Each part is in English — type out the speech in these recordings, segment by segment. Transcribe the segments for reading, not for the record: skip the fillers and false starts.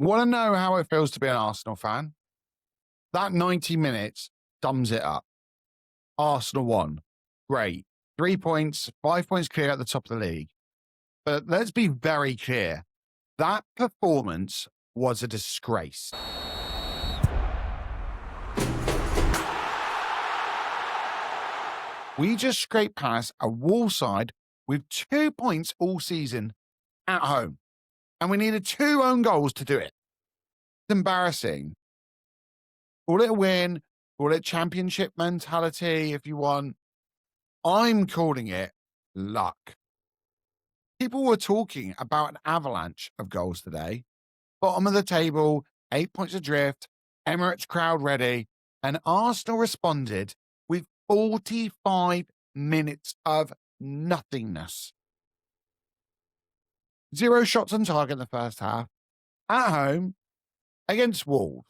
Want to know how it feels to be an Arsenal fan? That 90 minutes sums it up. Arsenal won. Great. 3 points, 5 points clear at the top of the league. But let's be very clear. That performance was a disgrace. We just scraped past a Wolves side with 2 points all season at home. And we needed 2 own goals to do it. It's embarrassing. Call it a win, call it championship mentality if you want. I'm calling it luck. People were talking about an avalanche of goals today. Bottom of the table, 8 points adrift, Emirates crowd ready, and Arsenal responded with 45 minutes of nothingness. 0 shots on target in the first half, at home, against Wolves.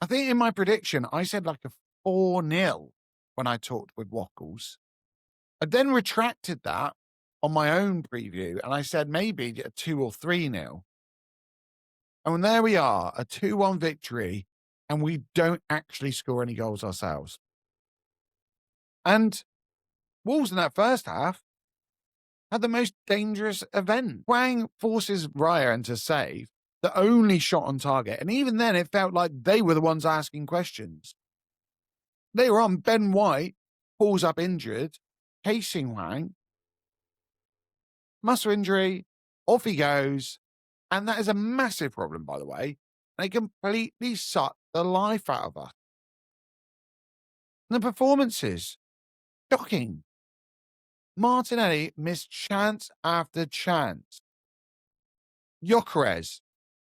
I think in my prediction, I said like a 4-0 when I talked with Wackles. I then retracted that on my own preview, and I said maybe a 2 or 3-0. And there we are, a 2-1 victory, and we don't actually score any goals ourselves. And Wolves in that first half had the most dangerous event. Wang forces Raya into save, the only shot on target, and even then it felt like they were the ones asking questions. They were on. Ben White pulls up injured, chasing Wang. Muscle injury, off he goes. And that is a massive problem, by the way. They completely suck the life out of us. And the performances, shocking. Martinelli missed chance after chance. Gyökeres,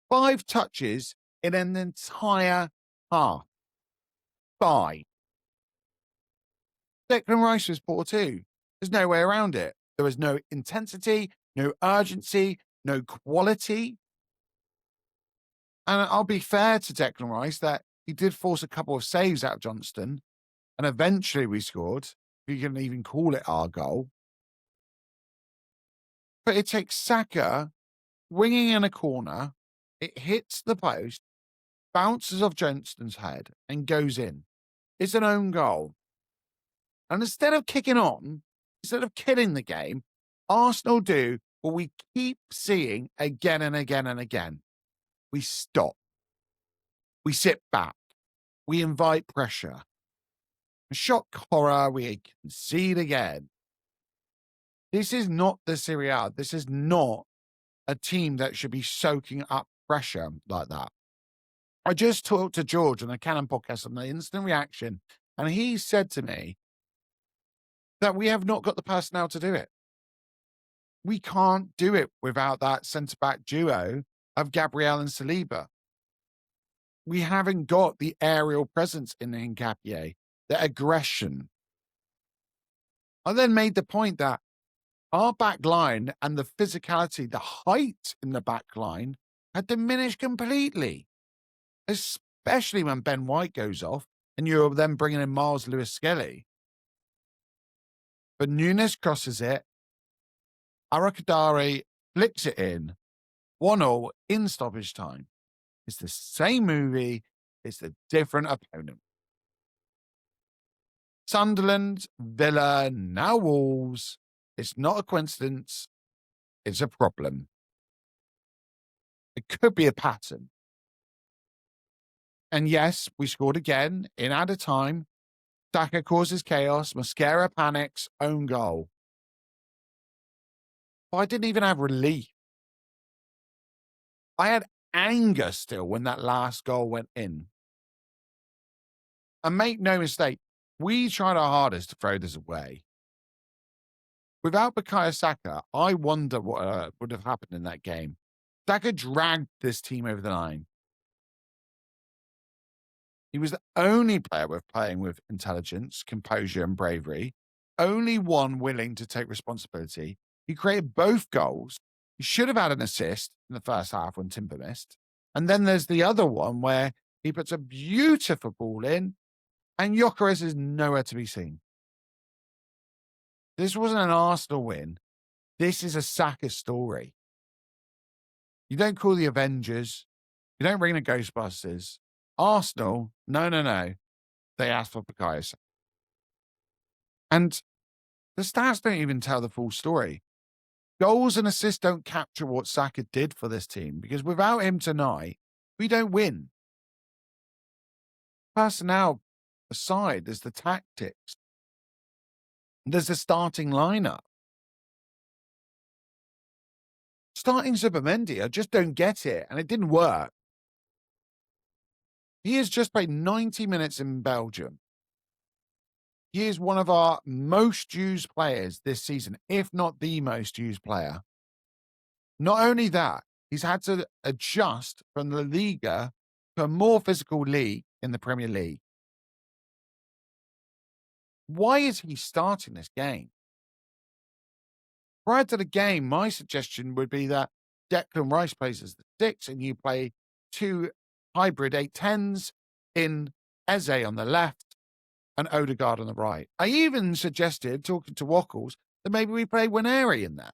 5 touches in an entire half. 5. Declan Rice was poor too. There's no way around it. There was no intensity, no urgency, no quality. And I'll be fair to Declan Rice that he did force a couple of saves out of Johnston, and eventually we scored. If you can even call it our goal. But it takes Saka winging in a corner, it hits the post, bounces off Johnston's head, and goes in. It's an own goal. And instead of kicking on, instead of killing the game, Arsenal do what we keep seeing again and again and again. We stop. We sit back. We invite pressure. Shock horror, we concede again. This is not the Serie A. This is not a team that should be soaking up pressure like that. I just talked to George on the Canon podcast on the instant reaction, and he said to me that we have not got the personnel to do it. We can't do it without that centre-back duo of Gabriel and Saliba. We haven't got the aerial presence in Nketiah, the aggression. I then made the point that our back line and the physicality, the height in the back line had diminished completely, especially when Ben White goes off and you're then bringing in Miles Lewis-Skelly. But Nunes crosses it. Arakadari flicks it in. 1-0 in stoppage time. It's the same movie. It's a different opponent. Sunderland, Villa, now Wolves. It's not a coincidence. It's a problem. It could be a pattern. And yes, we scored again in added time. Saka causes chaos. Mascara panics. Own goal. But I didn't even have relief. I had anger still when that last goal went in. And make no mistake, we tried our hardest to throw this away. Without Bukayo Saka, I wonder what would have happened in that game. Saka dragged this team over the line. He was the only player worth playing with intelligence, composure, and bravery. Only one willing to take responsibility. He created both goals. He should have had an assist in the first half when Timber missed. And then there's the other one where he puts a beautiful ball in, and Gyökeres is nowhere to be seen. This wasn't an Arsenal win. This is a Saka story. You don't call the Avengers. You don't ring the Ghostbusters. Arsenal, no. They asked for Bukayo Saka. And the stats don't even tell the full story. Goals and assists don't capture what Saka did for this team, because without him tonight, we don't win. Personnel aside, there's the tactics. There's the starting lineup. Starting Zubimendi, I just don't get it, and it didn't work. He has just played 90 minutes in Belgium. He is one of our most used players this season, if not the most used player. Not only that, he's had to adjust from the Liga to a more physical league in the Premier League. Why is he starting this game? Prior to the game, my suggestion would be that Declan Rice plays as the 6 and you play 2 hybrid 8-10s in Eze on the left and Odegaard on the right. I even suggested, talking to Wackles, that maybe we play Waneri in there.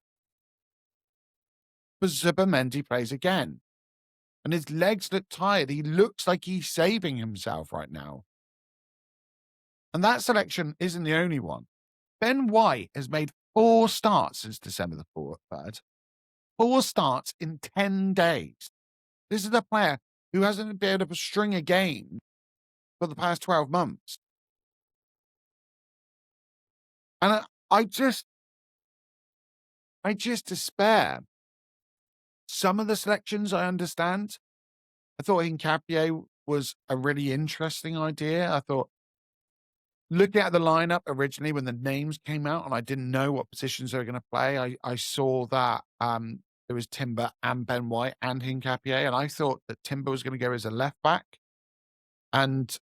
But Zubimendi plays again. And his legs look tired. He looks like he's saving himself right now. And that selection isn't the only one. Ben White has made 4 starts since December the 3rd. 4 starts in 10 days. This is a player who hasn't been able to string a game for the past 12 months. And I just despair. Some of the selections I understand. I thought Hincapié was a really interesting idea. I thought, looking at the lineup originally when the names came out and I didn't know what positions they were going to play, I saw that there was Timber and Ben White and Hincapié, and I thought that Timber was going to go as a left back. And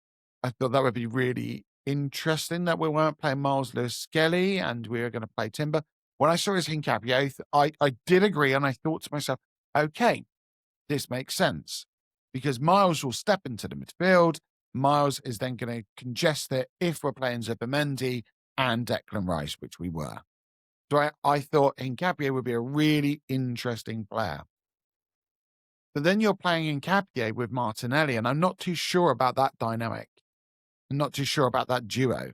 I thought that would be really interesting that we weren't playing Miles Lewis-Skelly and we were going to play Timber. When I saw his Hincapié, I did agree, and I thought to myself, okay, this makes sense because Miles will step into the midfield. Miles is then going to congest it if we're playing Zubimendi and Declan Rice, which we were. So I thought Hincapié would be a really interesting player. But then you're playing Hincapié with Martinelli, and I'm not too sure about that dynamic. I'm not too sure about that duo.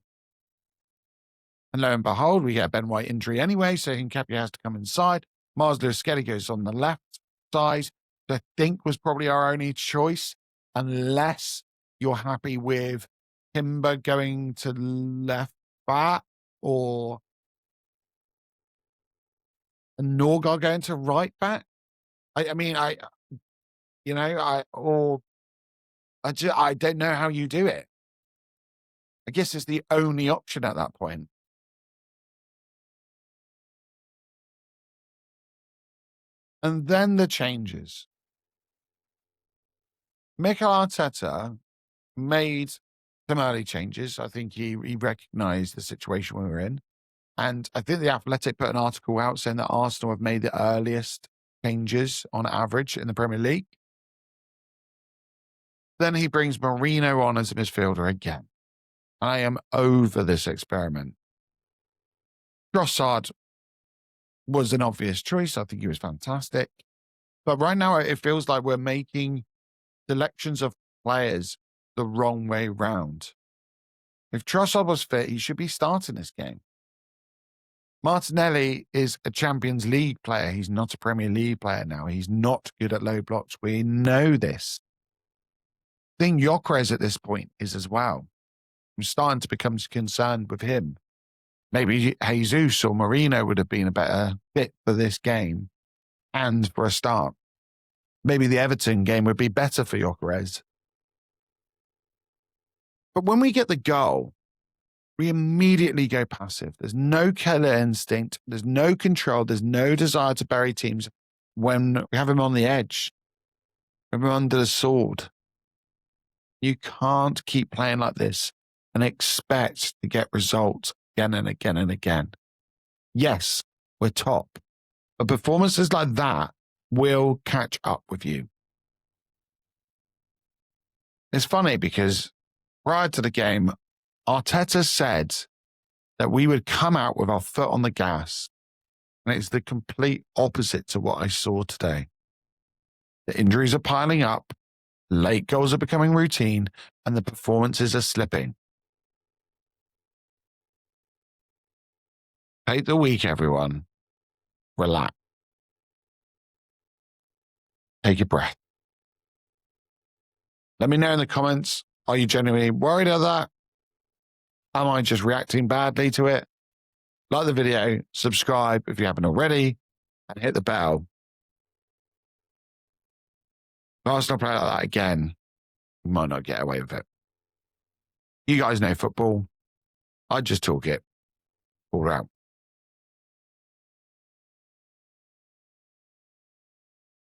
And lo and behold, we get a Ben White injury anyway, so Hincapié has to come inside. Miles Lewis-Skelly goes on the left side, which I think was probably our only choice, unless you're happy with Timber going to left back or Norgard going to right back. I don't know how you do it. I guess it's the only option at that point. And then the changes. Mikel Arteta made some early changes. I think he recognised the situation we were in. And I think The Athletic put an article out saying that Arsenal have made the earliest changes on average in the Premier League. Then he brings Marino on as a midfielder again. I am over this experiment. Trossard was an obvious choice. I think he was fantastic. But right now, it feels like we're making selections of players the wrong way round. If Trossard was fit, he should be starting this game. Martinelli is a Champions League player. He's not a Premier League player now. He's not good at low blocks. We know this. I think Gyökeres at this point is as well. I'm starting to become concerned with him. Maybe Jesus or Marino would have been a better fit for this game and for a start. Maybe the Everton game would be better for Gyökeres. But when we get the goal, we immediately go passive. There's no killer instinct. There's no control. There's no desire to bury teams when we have him on the edge, when we're under the sword. You can't keep playing like this and expect to get results again and again and again. Yes, we're top, but performances like that will catch up with you. It's funny because prior to the game, Arteta said that we would come out with our foot on the gas, and it's the complete opposite to what I saw today. The injuries are piling up, late goals are becoming routine, and the performances are slipping. Take the week, everyone. Relax. Take a breath. Let me know in the comments, are you genuinely worried at that? Am I just reacting badly to it? Like the video, subscribe if you haven't already, and hit the bell. If Arsenal play like that again, we might not get away with it. You guys know football. I just talk it all out.